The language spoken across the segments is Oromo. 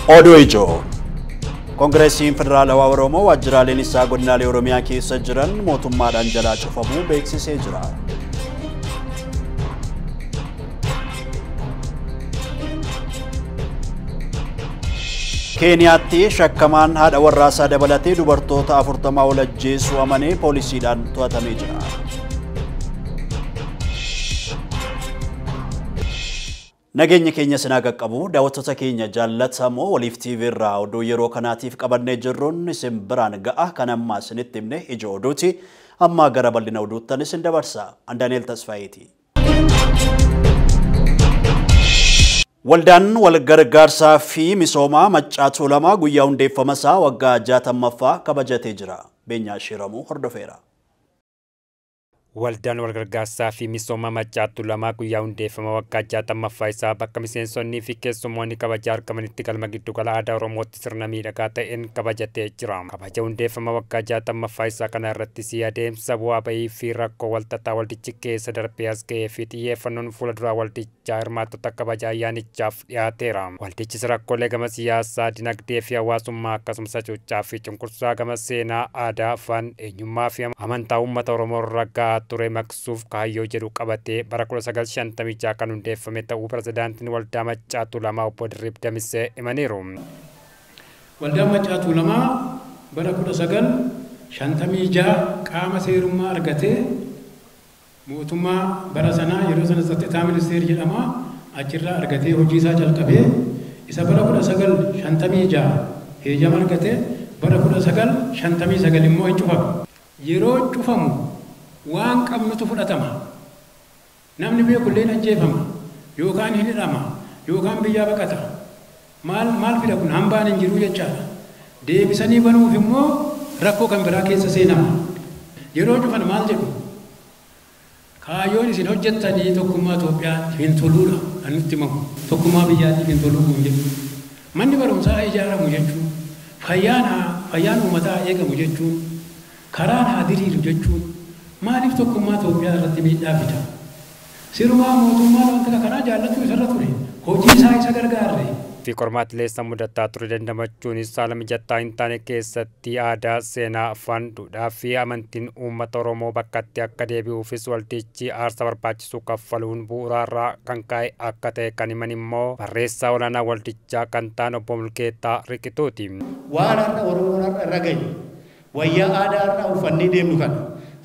Odoijo Kongresiin Federaalawaa Oromoo waajjiraaleen isaa godinaalee Oromiyaa keessa jiran mootummaadhaan jalaa cufamuu beeksisee jira. Keeniyaatti shakkamaan haadha warraasaa dabalatee dubartoota 40 ol ajjeesuu amanee poolisiidhaan to'atamee jira. Nageenya keenya sinaa qaqqabu daawwattoota keenya jaallatamoo waliif TV irraa oduu yeroo kanaatiif qabannee jirruun isin biraan ga'a kan ammaa isinitti himne ija oduuti amma gara bal'ina oduuttan isin dabarsa. Daani'eel Tasfaayeeti. Waldaan walgargaarsaa fi misoomaa Maccaa Tuulamaa guyyaa hundeeffama isaa waggaa 60ffaa kabajatee jira. Beenyaa Shiramuu hordofeera. Waldaan walgargaarsaa fi misooma Maccaa Tuulamaa guyyaa hundeeffama waggaa 60ffaa isaa bakka miseensonnii fi keessummoonni kabajaa argamanitti galma giddugala aadaa Oromootti sirna miidhagaa ta'een kabajatee jira. Kabaja hundeeffama waggaa 60ffaa isaa kana irrattis adeemsa bu'aa bahii fi rakkoo walxaxaa waldichi keessa darbee as ga'ee fi xiyyeeffannoon fuula duraa waldichaa hirmaattota kabaja ayyaanichaaf dhiyaateera. Waldichis rakkoolee gama siyaasaa, dinagdee fi hawaasummaa akkasumas hacuuccaa fi cunqursaa gama seenaa, aadaa, afaan, eenyummaa fi amantaa uummata Oromoo ragaa ture maksuuf kaayyoo jedhu qabatee bara 1956 kan hundeeffame ta'uu pirezidaantiin waldaa Maccaa Tuulamaa obbo Dirribii Damisee himaniiru. Waldaan Maccaa Tuulamaa bara 1956 qaama seerummaa argatee mootummaa bara sanaa yeroo sana Xitaa Ministeerii jedhama achirraa argatee hojii isaa jalqabee isa bara 1956 heeyyama argatee bara 1959 immoo hin cufamu. Yeroo cufamu waan qabnutu fudhatama. Namni beekulleen ajjeefama yookaan hin hidhama yookaan biyyaa baqata. Maal fida kun hambaan hin jiru jechaadha. Deebisanii banuuf immoo rakkoo kan biraa keessa seenama. Yeroo cufan maal jedhu? Kaayyoon isin hojjettanii tokkummaa Itoophiyaatiif hin toluudha kan nutti himamu. Tokkummaa biyyaatiif hin toluu kun jedhu. Manni barumsaa ijaaramu jechuun fayyaan uummataa eegamu jechuun karaan haa diriiru jechuun maaliif tokkummaa Itoophiyaa irratti miidhaa fida? Sirumaa mootummaan wanta kanaa jaallachuu isarra ture. Hojii isaa isa gargaarre. Fi qormaatilee isa mudataa ture dandamachuunis haala mijataa hin taane keessatti aadaa, seenaa, afaan, duudhaa fi amantiin uummata Oromoo bakkatti akka deebi'uufis waldichi aarsaa barbaachisu kaffaluun bu'uuraarraa kan ka'e akka ta'e kan himan immoo barreessaa olaanaa waldichaa kan ta'an obbo Mulkeetaa Riqituuti. Waan har'a Oromoon har'a irra gahe wayyaa aadaa har'a uffannee deemnu kana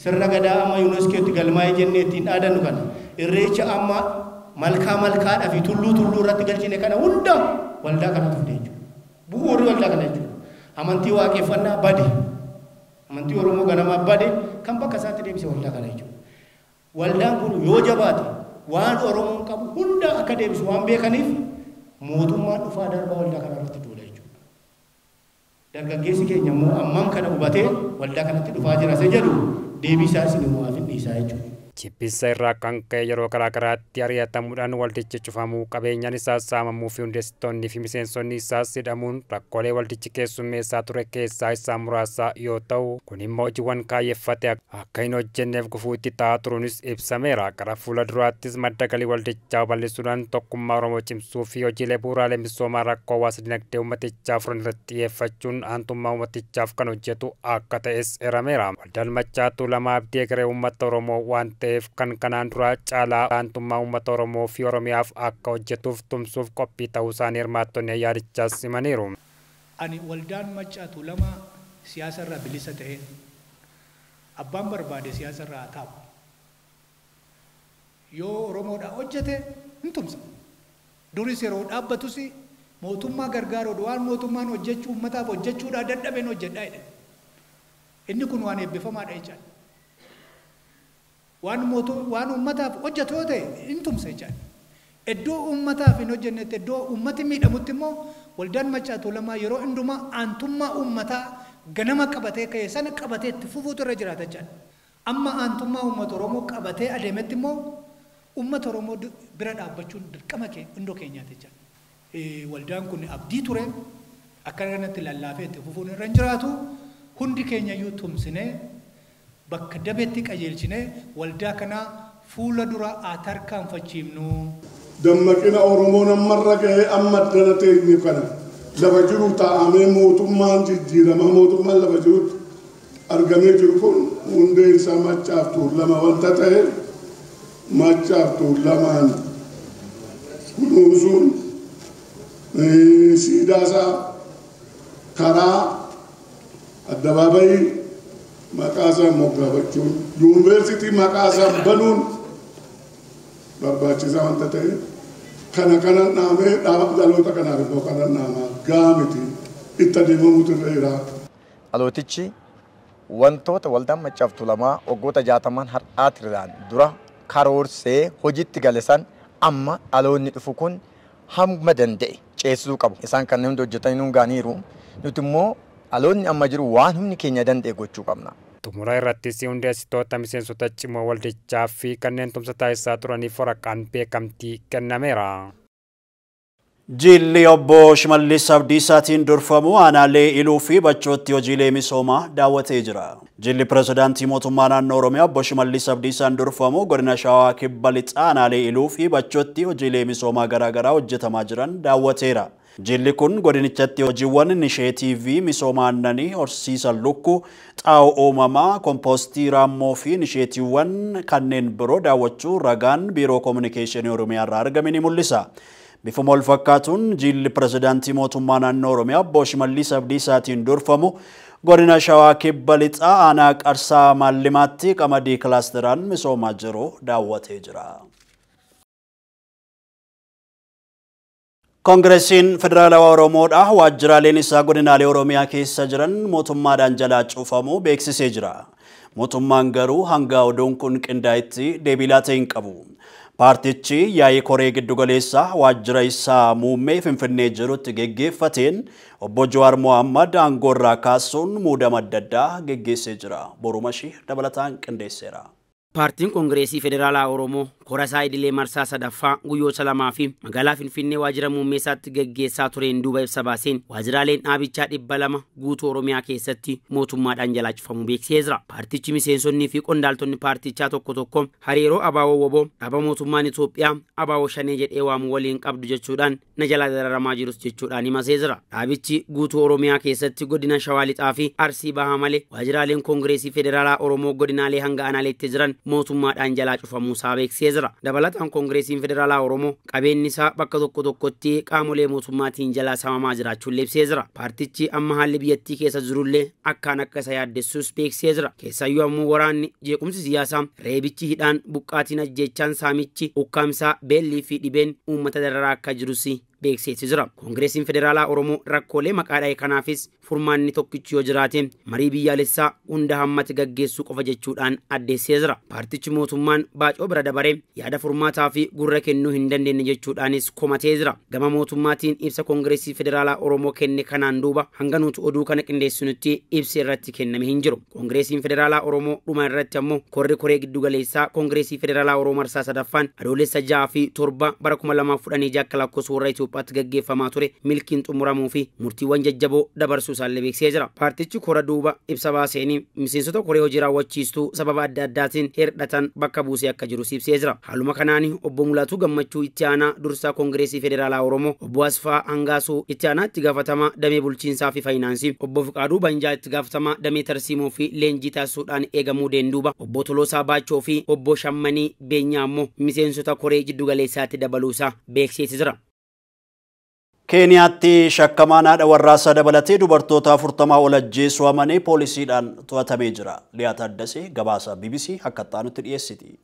sirna gadaa amma yuuneeskootti galmaa'ee jennee ittiin dhaadannu kana irreecha amma malkaadhaa fi tulluu irratti galchine kana hunda waldaa kanatu fide jechuudha. Bu'uurri waldaa kana jechuudha. Amantii waaqeffannaa bade. Amantii Oromoo ganamaa bade kan bakka isaatti deebise waldaa kana jechuudha. Waldaan kun yoo jabaate waan Oromoon qabu hunda akka deebisu waan beekaniif mootummaan dhufaa darbaa waldaa kana irratti duula jechuudha. Dargaggeessi keenya immoo ammam kana hubatee waldaa kanatti dhufaa jira isa jedhu deebisaa isin waaf hin dhiisaa jechuudha. Jibbinsa irraa kan ka'e yeroo garaagaraatti ari'atamuudhaan waldichi cufamuu qabeenyaan isaas saamamuu fi hundeessitoonnii fi miseensonni isaas hidhamuun rakkoolee waldichi keessummeessaa ture keessaa isaan muraasa yoo ta'u kun immoo hojiiwwan kaayyeffate akka hin hojjenneef gufuu itti ta'aa turuunis ibsameera. Gara fuula duraattis madda galii waldichaa bal'isuudhaan tokkummaa Oromoo cimsuu fi hojiilee bu'uuraalee misoomaa rakkoo hawaasa dinagdee uummatichaa furan irratti xiyyeeffachuun aantummaa uummatichaaf kan hojjetu akka ta'es eerameera. Waldaan Maccaa Tuulamaa abdii egeree uummata Oromoo waan ta'eef kan kanaan dura caalaa aantummaa uummata Oromoo fi Oromiyaaf akka hojjetuuf tumsuuf qophii ta'uu isaanii hirmaattonni ayyaanichaas himaniiru. Ani waldaan Maccaa Tuulamaa siyaasa irraa bilisa ta'ee abbaan barbaade siyaasa irraa taa'u. Yoo Oromoodhaa hojjete hin tumsa. Duris yeroo dhaabbatus mootummaa gargaaruudha waan mootummaan hojjechuu uummataaf hojjechuudhaa dadhabeen hojjedhaa jedhe. Inni kun waan eebbifamaadha jechaadha. Waan uummataaf hojjetu yoo ta'e hin tumsa jechaadha. Iddoo uummataaf hin hojjennetti iddoo uummati miidhamutti immoo waldaan Maccaa Tuulamaa yeroo hundumaa aantummaa uummataa ganama qabatee ka'e sana qabatee itti fufuutu irra jiraata jechaadha. Amma aantummaa uummata Oromoo qabatee adeemetti immoo uummata Oromoo bira dhaabbachuun dirqama hundoo keenyaati jechaadha. Waldaan kun abdii ture akka kanatti lallaafee itti fufuun irra hin jiraatu hundi keenya iyyuu tumsinee bakka dabeetti qajeelchinee waldaa kana fuula dura tarkaanfachiifnu. dammaqina Oromoon ammarra ga'ee amma dana teenyu kana lafa jiru taa'amee mootummaan jijjiirama mootummaan lafa jirutti argamee jiru kun hundee isaa Machaaf Tuulama wanta ta'e Machaaf Tuulamaan kunuunsuun siidaasaa karaa addabaabayii maqaasaa moggaafachuun yuunivarsiitii maqaasaa banuun barbaachisaa wanta ta'e kana dhaamee dhaloota kanaaf immoo kana dhaamaa gaamiti itti adeemamuutu irra jira. Dhalootichi wantoota waldaan Machaaf Tuulamaa waggoota 60 har'aatirraan dura karoorsee hojiitti gale san amma dhaloonni dhufu kun hamma danda'e ceesisuu qabu. Isaan kanneen hundi hojjetanii nuun gaaniiru. Nuti immoo dhaloonni amma jiru waan humni keenya danda'e gochuu qabna. Xumura irrattis hundeessitoota miseensota cimoo waldichaa fi kanneen tumsa taasisaa turaniif waraqaan beekamtii kennameera. Jilli obbo Shimallis Abdiisaatiin durfamu aanaalee Iluu fi Bachootti hojiilee misoomaa daawwatee jira. Jilli pirezidaantii mootummaa naannoo Oromiyaa obbo Shimallis Abdiisaan durfamu godina Shawaa Kibba Lixaa aanaalee Iluu fi Bachootti hojiilee misoomaa garaagaraa hojjetamaa jiran daawwateera. Jilli kun godinichatti hojiiwwan inisheetiivii misooma aannanii horsiisan lukkuu xaa'oo uumamaa kompoostii raammoo fi inisheetiiwwan kanneen biroo daawwachuu ragaan biiroo koominikeeshinii Oromiyaa irraa argame ni mul'isa. Bifuma wal fakkaatuun jilli pirezidaantii mootummaa naannoo Oromiyaa obbo Shimallis Abdiisaatiin durfamu godina Shawaa Kibba Lixaa aanaa Qarsaa Maallimaatti qamadii kilaasteraan misoomaa jiru daawwatee jira. Koongiresiin Federaalawaa Oromoodha waajjiraaleen isaa godinaalee Oromiyaa keessa jiran mootummaadhaan jalaa cuufamuu beeksisee jira. Mootummaan garuu hanga oduun kun qindaa'etti deebii laatee hin qabu. Paartichi yaa'ii koree giddugaleessaa waajjira isaa muummee Finfinnee jirutti geggeeffateen obbo Jawaar Mohammad aangoorraa kaasuun muudama adda addaa geggeessee jira. Borumashii dabalataan qindeesseera. Paartiin Koongireesii Federaalaa Oromoo korasaa idilee marsaa sadaffaa guyyoota lamaa fi magaalaa Finfinnee waajjira muummeessaatti geggeessaa tureen duuba ibsa baaseen waajjiraaleen dhaabichaa 200 guutuu Oromiyaa keessatti mootummaadhaan jalaa cufamuu beeksisee jira. Paartichi miseensonnii fi qondaaltonni paartichaa tokko tokko hariiroo abaawoo woboo dhaaba mootummaan Itoophiyaa abaawoo shanee jedhee waamu waliin qabdu jechuudhaan na jalaa dararamaa jirus jechuudhaan himasee jira. Dhaabichi guutuu Oromiyaa keessatti godina Shawaa Lixaa fi Arsii Bahaa malee waajjiraaleen Koongireesii Federaalaa Oromoo godinaalee hanga aanaaleetti jiran mootummaadhaan jalaa cufamuu isaa beeksisee jira. Dabalataan Koongireesiin Federaalaa Oromoo qabeenyi isaa bakka tokko tokkotti qaamolee mootummaatiin jalaa samamaa jiraachuu ibsee jira. Paartichi amma haalli biyyattii keessa jirullee akkaan akka isa yaaddessuus beeksisee jira. Keessayyuu ammoo waraanni jeequmsi siyaasaa reebichi hidhaan buqqaatiin ajjeechaan saamichi ukkaamsaa beellii fi dhibeen uummata dararaa akka jirus beeksisee jira. Koongireesiin Federaalaa Oromoo rakkoolee maqaadhaa kanaafis furmaanni tokkichi yoo jiraate marii biyyaalessaa hunda hammate gaggeessuu qofa jechuudhaan addeessee jira. Paartichi mootummaan baacoo bira dabaree yaada furmaataa fi gurra kennuu hin dandeenye jechuudhaanis komatee jira. Gama mootummaatiin ibsa Koongireesii Federaalaa Oromoo kenne kanaan duuba hanga nuti oduu kana qindeessinutti ibsi irratti kenname hin jiru. Koongireesiin Federaalaa Oromoo dhuma irratti ammoo koree giddugaleessaa Koongireesii Federaalaa Oromoo marsaa sadaffaan adoolessa 6 fi 7 bara 2016 akka lakkoofsa warra Itoophiyaatti gaggeeffamaa ture milkiin xumuramuu fi murtiiwwan jajjaboo dabarsuu isaallee beeksisee jira. Paartichi kora duuba ibsa baaseen miseensota koree hojii raawwachiistuu sababa adda addaatiin herdhatan bakka buusee akka jiru ibsee jira. Haaluma kanaan obbo Mulaatuu Gammachuu itti aanaa dursaa Koongireesii Federaalaa Oromoo, obbo Asfaa Hangaasuu itti aanaa itti gaafatamaa damee bulchiinsaa fi faayinaansii, obbo Fiqaaduu Banjaa itti gaafatamaa damee tarsiimoo fi leenjii taasisuudhaan eegamuu deenduuba, obbo Toloosaa Baachoo fi obbo Shammanii Beenyaa ammoo miseensota koree giddugaleessaatti dabaluusaa beeksisee jira. Keeniyaatti shakkamaan haadha warraasaa dabalatee dubartoota 40 ol ajjeesuu amanii poolisiidhaan to'atamee jira. Liyaa Taaddasee gabaasa BBC akka ta'anutti dhiyeessiti.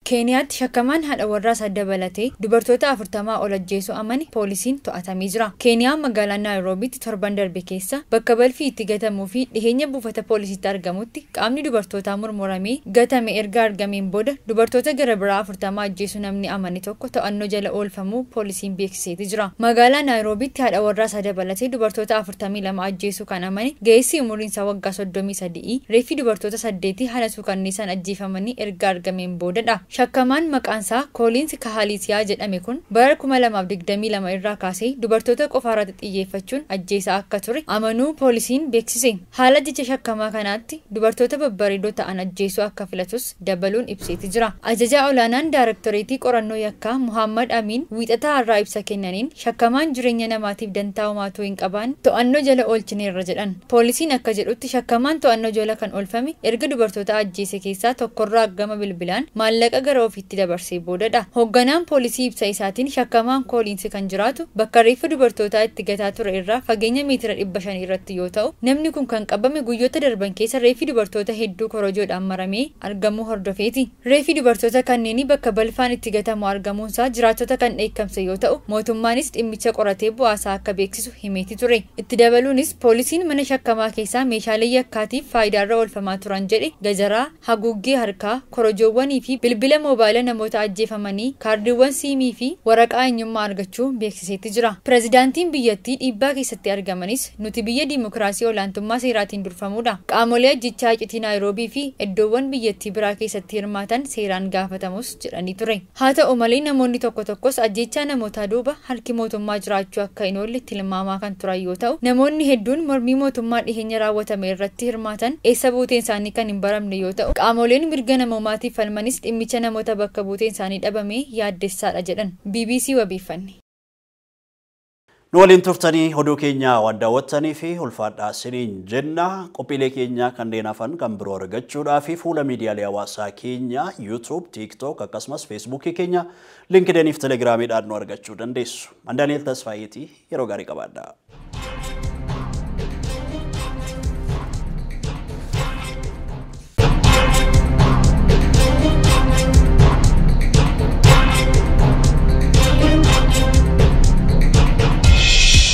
Keeniyaatti shakkamaan haadha warraasaa dabalatee dubartoota 40 ol ajjeesuu amanii poolisiin to'atamee jira. Keeniyaan magaalaa Naayiroobiitti torban darbe keessa bakka balfii itti gatamuu fi dhiheenya buufata poolisiitti argamutti qaamni dubartootaa murmuramee gatame erga argameen booda dubartoota gara biraa 40 ajjeesuu namni amane tokko to'annoo jala oolfamuu poolisiin beeksiseeti jira. Magaalaa Naayiroobiitti haadha warraasaa dabalatee dubartoota 42 ajjeesuu kan amane ga'eessi umuriin isaa waggaa 33 reeffi dubartoota 8 haala suukanneessaan ajjeefamanii erga argameen boodadha. Shakkamaan maqaansaa Kooliins Kahaalisiyaa jedhame kun bara 2022 irraa kaasee dubartoota qofa irratti xiyyeeffachuun ajjeesaa akka ture amanuu poolisiin beeksise. Haala jecha shakkamaa kanaatti dubartoota babbareedoo ta'an ajjeesuu akka filatus dabaluun ibseeti jira. Ajajaa olaanaan Daarektoreetii Qorannoo Yakkaa Muhammad Amiin wiixataa irraa ibsa kennaniin shakkamaan jireenya namaatiif dantaa homaatu hin qaban to'annoo jala oolchineerra jedhan. Poolisiin akka jedhutti shakkamaan to'annoo jala kan oolfame erga dubartoota ajjeese keessaa tokkorraa gama bilbilaan maallaqa gara ofiitti dabarsee boodadha. Hoogganaan poolisii ibsa isaatiin shakkamaan Kooliins kan jiraatu bakka reeffa dubartootaa itti gataa ture irraa fageenya meetira 500 irratti yoo ta'u namni kun kan qabame guyyoota darban keessa reeffi dubartoota hedduu korojoodhaan maramee argamuu hordofeeti. Reeffi dubartoota kanneenii bakka balfaan itti gatamu argamuunsaa jiraattota kan dheekkamse yoo ta'u mootummaanis dhimmicha qoratee bu'aasaa akka beeksisu himeeti ture. Itti dabaluunis poolisiin mana shakkamaa keessaa meeshaalee yakkaatiif faayidaarra oolfamaa turan jedhe gajaraa, haguuggee harkaa, korojoowwanii fi bilbila moobaayila namoota ajjeefamanii, kaardiiwwan siimii fi waraqaa eenyummaa argachuu beeksiseeti jira. Pireezidaantiin biyyattii dhiibbaa keessatti argamanis nuti biyya diimokiraasii olaantummaa seeraatiin durfamuudha. Qaamolee ajjechaa iccitii Naayiroobii fi iddoowwan biyyattii biraa keessatti hirmaatan seeraan gaafatamus jedhanii ture. Haa ta'u malee namoonni tokko tokkos ajjechaa namootaa duuba harki mootummaa jiraachuu akka hin oolle tilmaamaa kan turan yoo ta'u namoonni hedduun mormii mootummaa dhiheenya raawwatame irratti hirmaatan eessa buuteen isaanii kan hin baramne yoo ta'u qaamoleen mirga namoomaatiif falmanis dhimmicha namoota bakka buuteen isaanii dhabame yaaddessaadha jedhan. BBC wabeeffanne. Nu waliin turtanii oduu keenya waan daawwattanii fi ulfaadhaa isiniin jenna. Qophiilee keenya kanneen hafan kan biroo argachuudhaa fi fuula miidiyaalee hawaasaa keenya YouTube, TikTok akkasumas Facebook keenya LinkedIn fi Telegraamiidhaan nu argachuu dandeessu. Daani'eel Tasfaayeetii yeroo gaarii qabaadhaa.